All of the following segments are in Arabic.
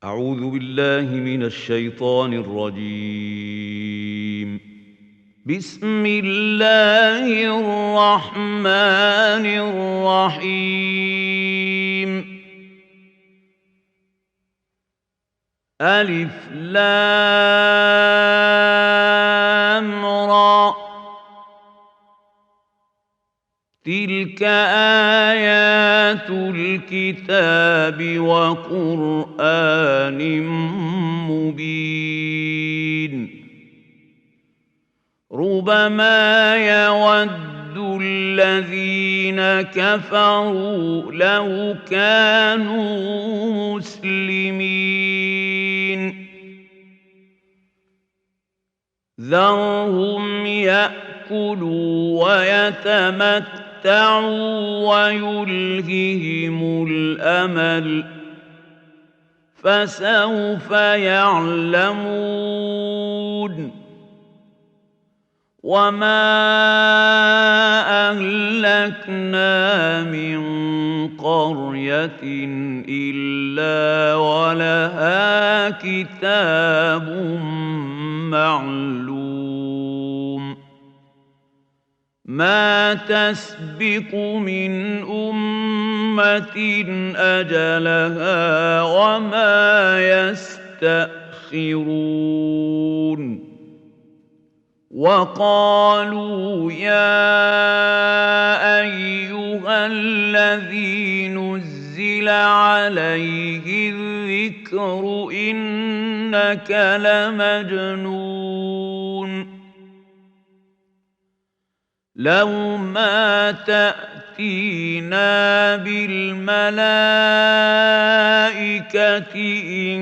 أعوذ بالله من الشيطان الرجيم. بسم الله الرحمن الرحيم. ألف لام را، تلك آيات الكتاب وقرآن مبين. ربما يود الذين كفروا لو كانوا مسلمين. ذرهم يأكلوا ويتمتعوا ويلههم الأمل، فسوف يعلمون. وما أهلكنا من قرية إلا ولها كتاب معلوم. ما تسبق من أمة أجلها وما يستأخرون. وقالوا يا أيها الذي نزل عليه الذكر إنك لمجنون. لو ما تأتينا بالملائكة إن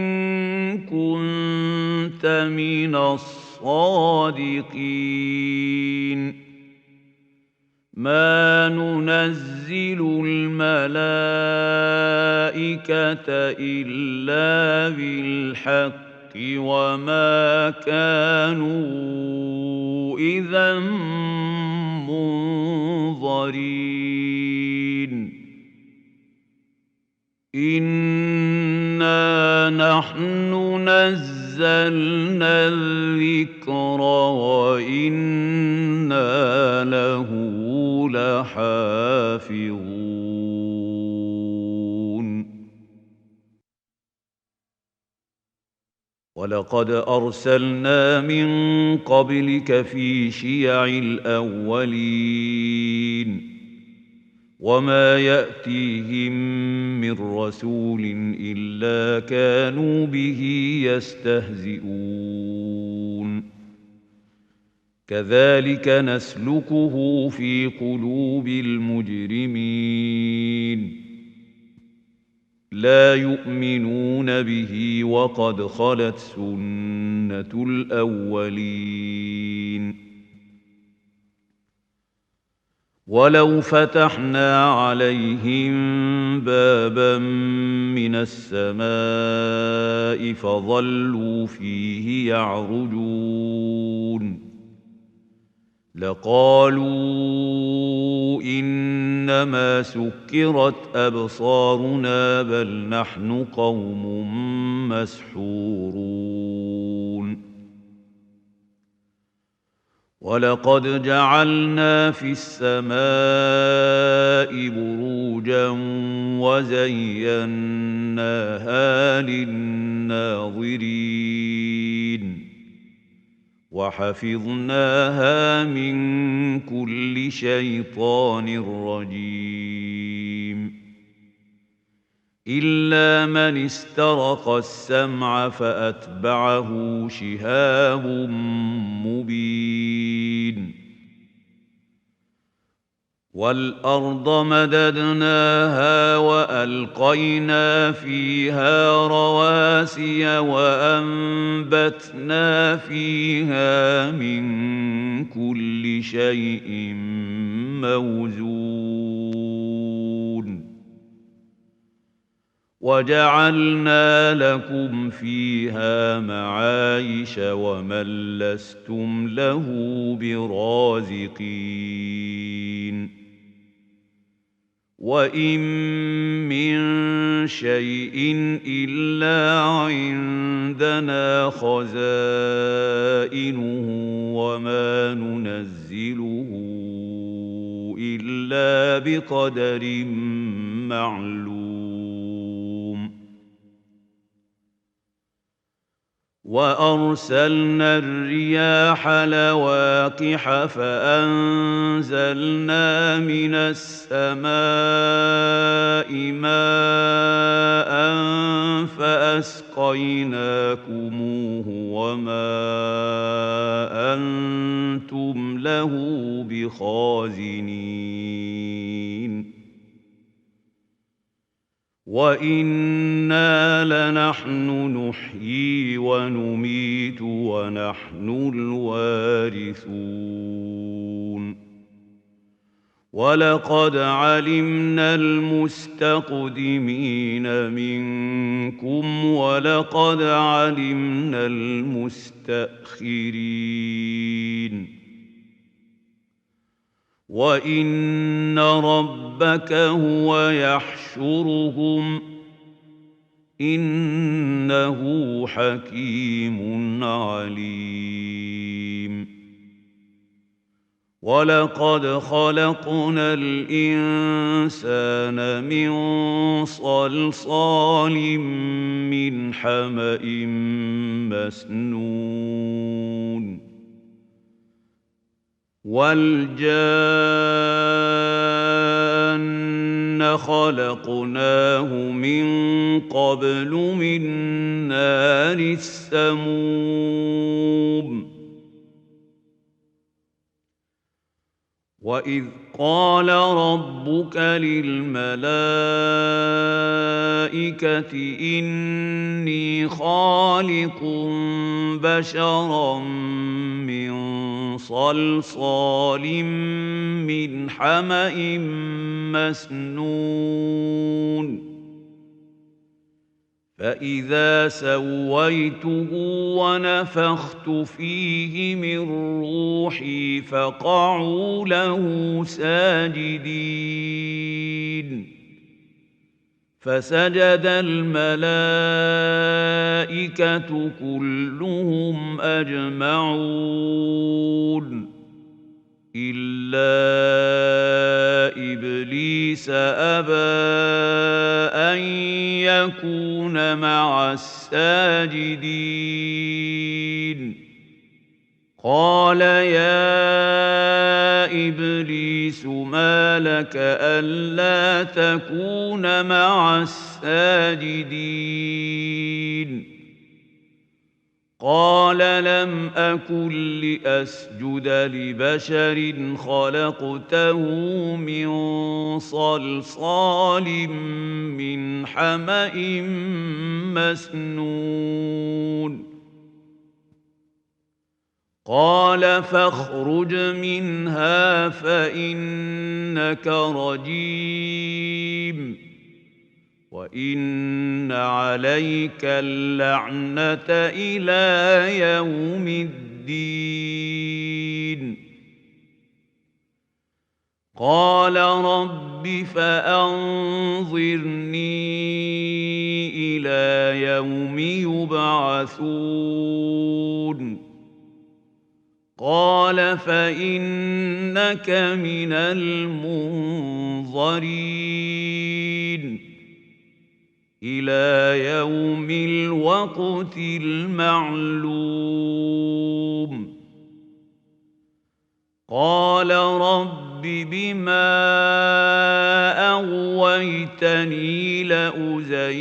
كنت من الصادقين. ما ننزل الملائكة إلا بالحق وما كانوا إذا منظرين. إنا نحن نزلنا الذكر وإنا له لحافظون. ولقد أرسلنا من قبلك في شيع الأولين وما يأتيهم من رسول إلا كانوا به يستهزئون. كذلك نسلكه في قلوب المجرمين. لا يؤمنون به وقد خلت سنة الأولين. ولو فتحنا عليهم بابا من السماء فظلوا فيه يعرجون لقالوا إنما سكرت أبصارنا بل نحن قوم مسحورون. ولقد جعلنا في السماء بروجا وزيناها للناظرين وحفظناها من كل شيطان رجيم. إلا من استرق السمع فأتبعه شهاب مبين. والأرض مددناها وألقينا فيها رواسي وأنبتنا فيها من كل شيء موزون. وجعلنا لكم فيها معايش ومن لستم له برازقين. وإن من شيء إلا عندنا خزائنه وما ننزله إلا بقدر معلوم وأرسلنا الرياح لواقح فأنزلنا من السماء ماء فأسقيناكموه وما أنتم له بخازنين وَإِنَّا لَنَحْنُ نُحْيِي وَنُمِيتُ وَنَحْنُ الْوَارِثُونَ وَلَقَدْ عَلِمْنَا الْمُسْتَقْدِمِينَ مِنكُمْ وَلَقَدْ عَلِمْنَا الْمُسْتَأْخِرِينَ وَإِنَّ رَبَّكَ هُوَ يَحْشُرُهُمْ إِنَّهُ حَكِيمٌ عَلِيمٌ وَلَقَدْ خَلَقْنَا الْإِنسَانَ مِنْ صَلْصَالٍ مِّنْ حَمَإٍ مَّسْنُونٍ وَالْجَانَّ خَلَقْنَاهُ مِن قَبْلُ مِن نَّارِ السَّمُومِ وَإِذْ قَالَ رَبُّكَ لِلْمَلَائِكَةِ إِنِّي خَالِقٌ بَشَرًا مِّن صَلْصَالٍ مِّنْ حَمَإٍ مَّسْنُونٍ فَإِذَا سَوَّيْتُهُ وَنَفَخْتُ فِيهِ مِن رُّوحِي فَقَعُوا لَهُ سَاجِدِينَ فَسَجَدَ الْمَلَائِكَةُ كُلُّهُمْ أَجْمَعُونَ إِلَّا إِبْلِيسَ أَبَىٰ أَن يَكُونَ مَعَ السَّاجِدِينَ قَالَ يَا إِبْلِيسُ مَا لَكَ أَلَّا تَكُونَ مَعَ السَّاجِدِينَ قَالَ لَمْ أَكُن لِّأَسْجُدَ لِبَشَرٍ خَلَقْتَهُ مِن صَلْصَالٍ مِّنْ حَمَإٍ مَّسْنُونٍ قَالَ فَاخْرُجْ مِنْهَا فَإِنَّكَ رَجِيمٌ وَإِنَّ عَلَيْكَ اللَّعْنَةَ إِلَىٰ يَوْمِ الدِّينِ قَالَ رَبِّ فَأَنظِرْنِي إِلَىٰ يَوْمِ يُبْعَثُونَ قَالَ فَإِنَّكَ مِنَ الْمُنظَرِينَ إِلَىٰ يَوْمِ الْوَقْتِ الْمَعْلُومِ قَالَ رَبِّ بِمَا أَغْوَيْتَنِي لَأُزَيِّنَنَّ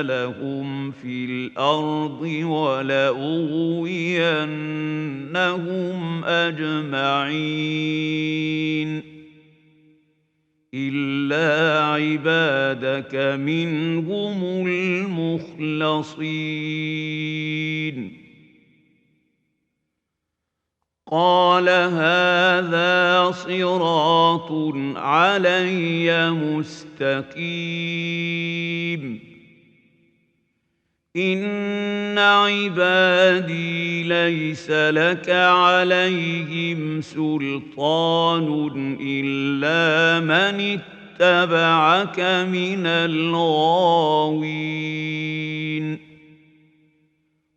لَهُمْ فِي الْأَرْضِ وَلَأُغْوِيَنَّهُمْ أَجْمَعِينَ إِلَّا عِبَادَكَ مِنْهُمُ الْمُخْلَصِينَ قَالَ هَٰذَا صِرَاطٌ عَلَيَّ مُسْتَقِيمٌ إن عبادي ليس لك عليهم سلطان إلا من اتبعك من الغاوين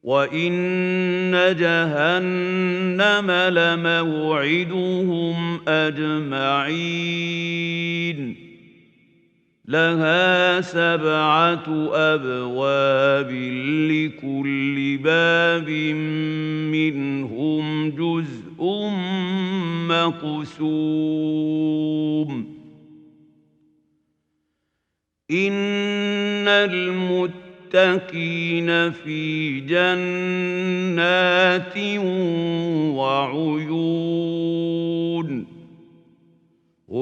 وإن جهنم لموعدهم أجمعين لها 7 أبواب لكل باب منهم جزء مقسوم إن المتقين في جنات وعيون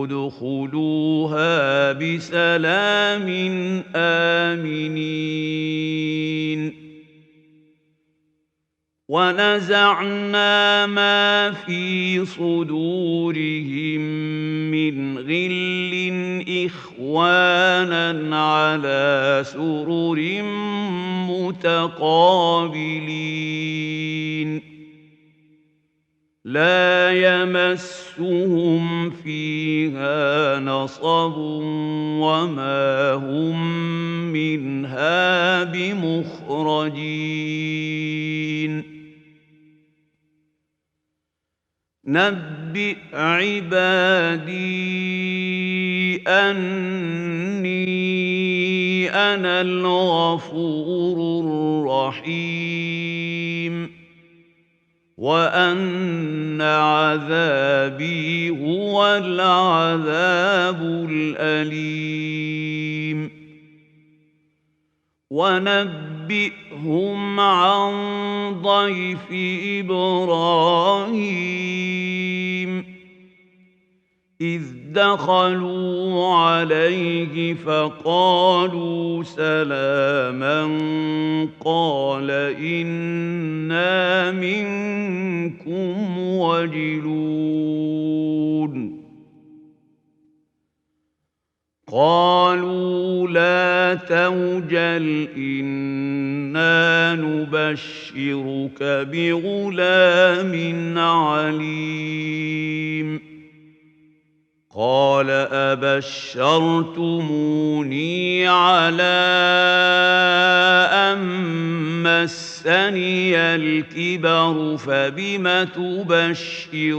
ادخلوها بسلام آمنين ونزعنا ما في صدورهم من غل إخوانا على سرر متقابلين لا يمسهم فيها نصب وما هم منها بمخرجين نبئ عبادي أني أنا الغفور الرحيم وأن عذابي هو العذاب الأليم ونبئهم عن ضيف إبراهيم إذ دخلوا عليه فقالوا سلاما قال إنا منكم وجلون قالوا لا توجل إنا نبشرك بغلام عليم قال أبشرتموني على أن مسني الكبر فبم تبشرون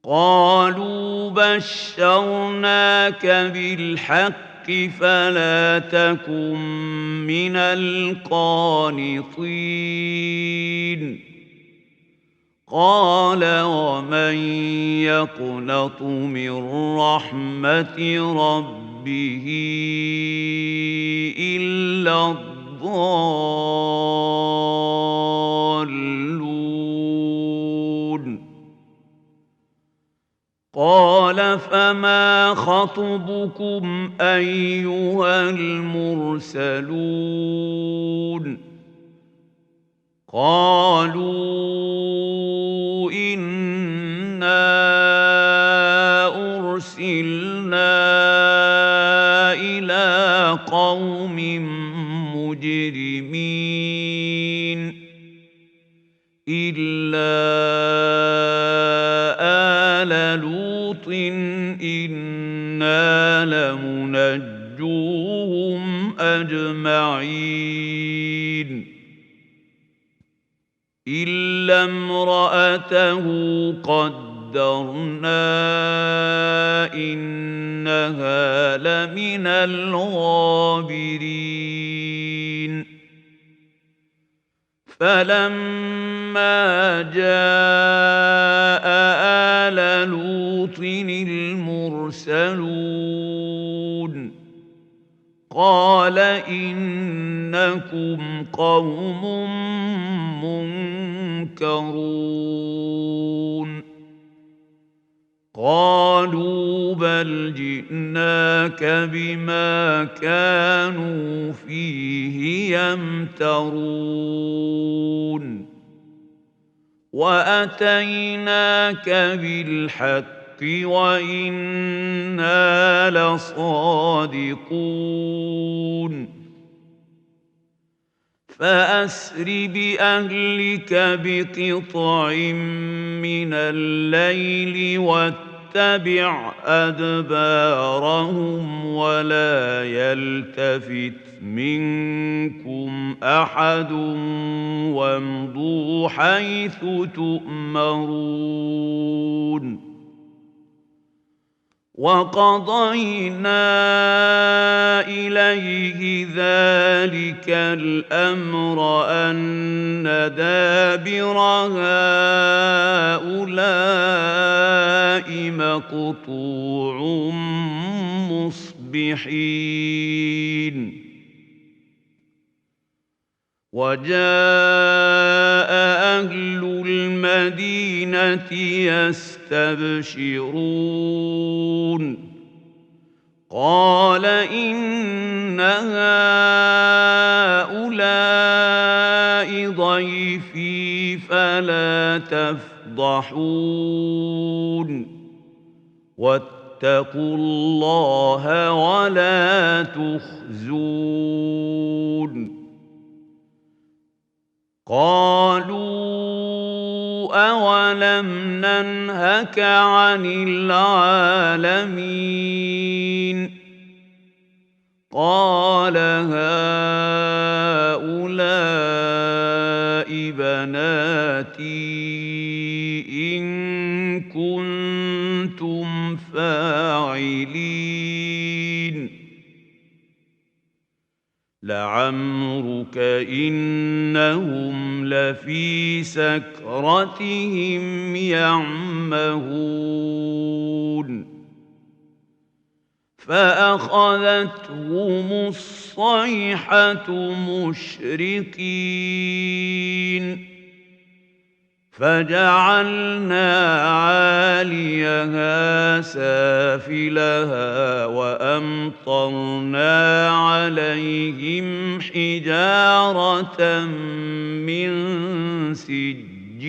قالوا بشرناك بالحق فلا تكن من القانطين قال ومن يقنط من رحمة ربه إلا الضالون قال فما خطبكم أيها المرسلون قالوا إنا أرسلنا إلى قوم مجرمين إلا آل لوط إنا لمنجوهم أجمعين إلا امرأته قدرنا إنها لمن الغابرين فلما جاء آل لوط المرسلون قال إنكم قوم منكرون قالوا بل جئناك بما كانوا فيه يمترون وأتيناك بالحق وإنا لصادقون فأسر بأهلك بقطع من الليل واتبع أدبارهم ولا يلتفت منكم أحد وامضوا حيث تؤمرون وقضينا إليه ذلك الأمر أن دابر هؤلاء مقطوع مصبحين وجاء أهل المدينة يستبشرون قال إن هؤلاء ضيفي فلا تفضحون واتقوا الله ولا تخزون قالوا أولم ننهك عن العالمين قال هؤلاء بناتي إن كنتم فاعلين لعمرك إنهم لفي سكرتهم يعمهون فأخذتهم الصيحة مشرقين فجعلنا عاليها سافلها وأمطرنا عليهم حجارة من سجيل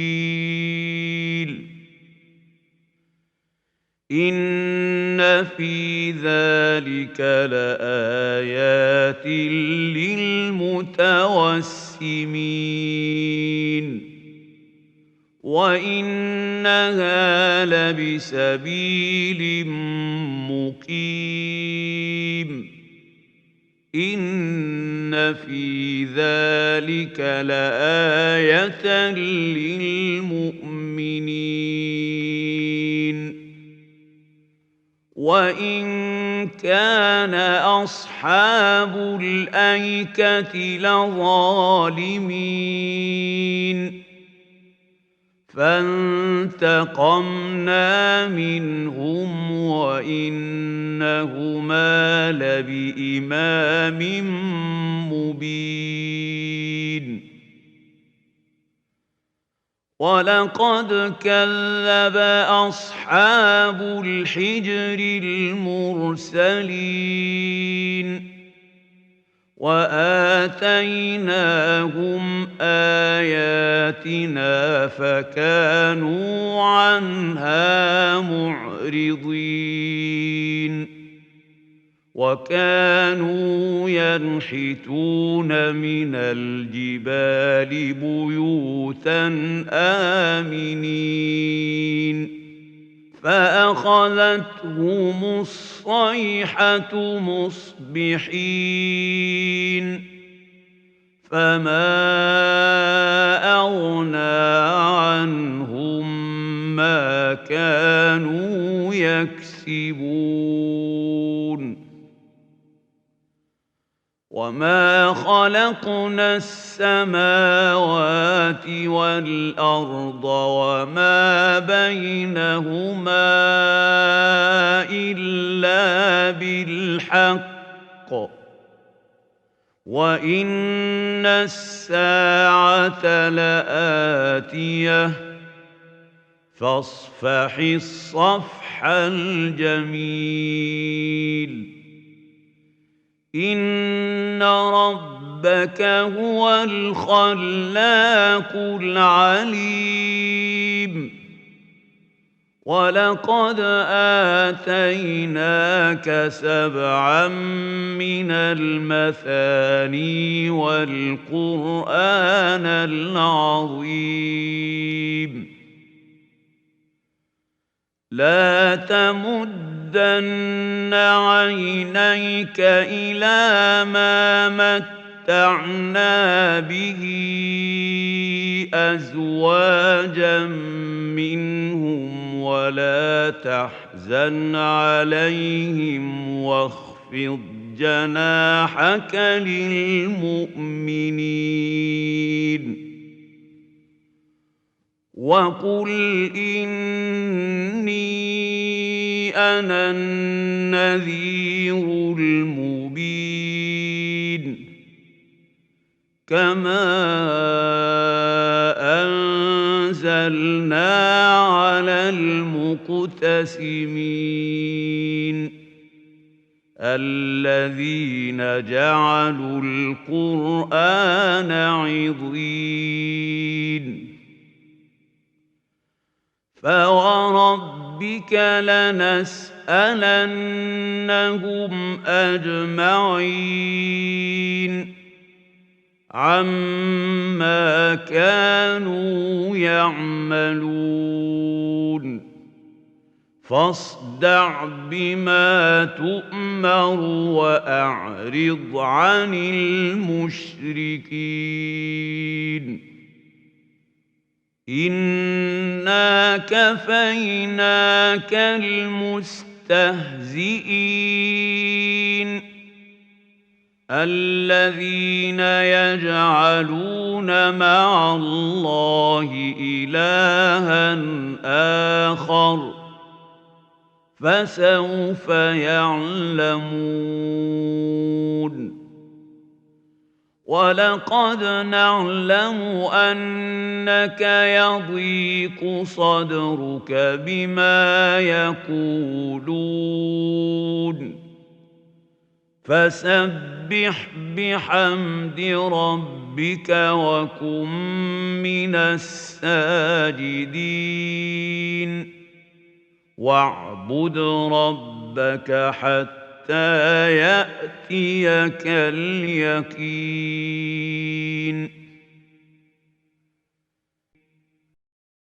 إن في ذلك لآيات للمتوسمين وإنها لبسبيل مقيم إن في ذلك لآية للمؤمنين وإن كان أصحاب الأيكة لظالمين فانتقمنا منهم وإنهما لبإمام مبين ولقد كذب أصحاب الحجر المرسلين وآتيناهم آياتنا فكانوا عنها معرضين وكانوا ينحتون من الجبال بيوتا آمنين فأخذتهم الصيحة مصبحين فما أغنى عنهم ما كانوا يكسبون وما خلقنا السماوات والأرض وما بينهما إلا بالحق وإن الساعة لآتية فاصفح الصفح الجميل إن ربك هو الخلاق العليم وَلَقَدْ آتَيْنَاكَ سَبْعًا مِنَ الْمَثَانِي وَالْقُرْآنَ الْعَظِيمَ لَا تَمُدَّنَّ عَيْنَيْكَ إِلَىٰ مَا مَتَّعْنَا بِهِ أَزْوَاجًا مِّنْهُمْ وَلَا تَحْزَنْ عَلَيْهِمْ وَاخْفِضْ جَنَاحَكَ لِلْمُؤْمِنِينَ وَقُلْ إِنِّي أَنَا النَّذِيرُ الْمُبِينُ كَمَا أَنزَلْنَا عَلَى الْمُقْتَسِمِينَ الَّذِينَ جَعَلُوا الْقُرْآنَ عِضِينَ فَوَرَبِّكَ لَنَسْأَلَنَّهُمْ أَجْمَعِينَ عَمَّا كَانُوا يَعْمَلُونَ فَاصْدَعْ بِمَا تُؤْمَرُ وَأَعْرِضْ عَنِ الْمُشْرِكِينَ إِنَّا كَفَيْنَاكَ الْمُسْتَهْزِئِينَ الَّذِينَ يَجْعَلُونَ مَعَ اللَّهِ إِلَٰهًا آخَرَ فَسَوْفَ يَعْلَمُونَ وَلَقَدْ نَعْلَمُ أَنَّكَ يَضِيقُ صَدْرُكَ بِمَا يَقُولُونَ فَسَبِّحْ بِحَمْدِ رَبِّكَ وَكُن مِّنَ السَّاجِدِينَ وَاعْبُدْ رَبَّكَ حَتَّىٰ يَأْتِيَكَ الْيَقِينُ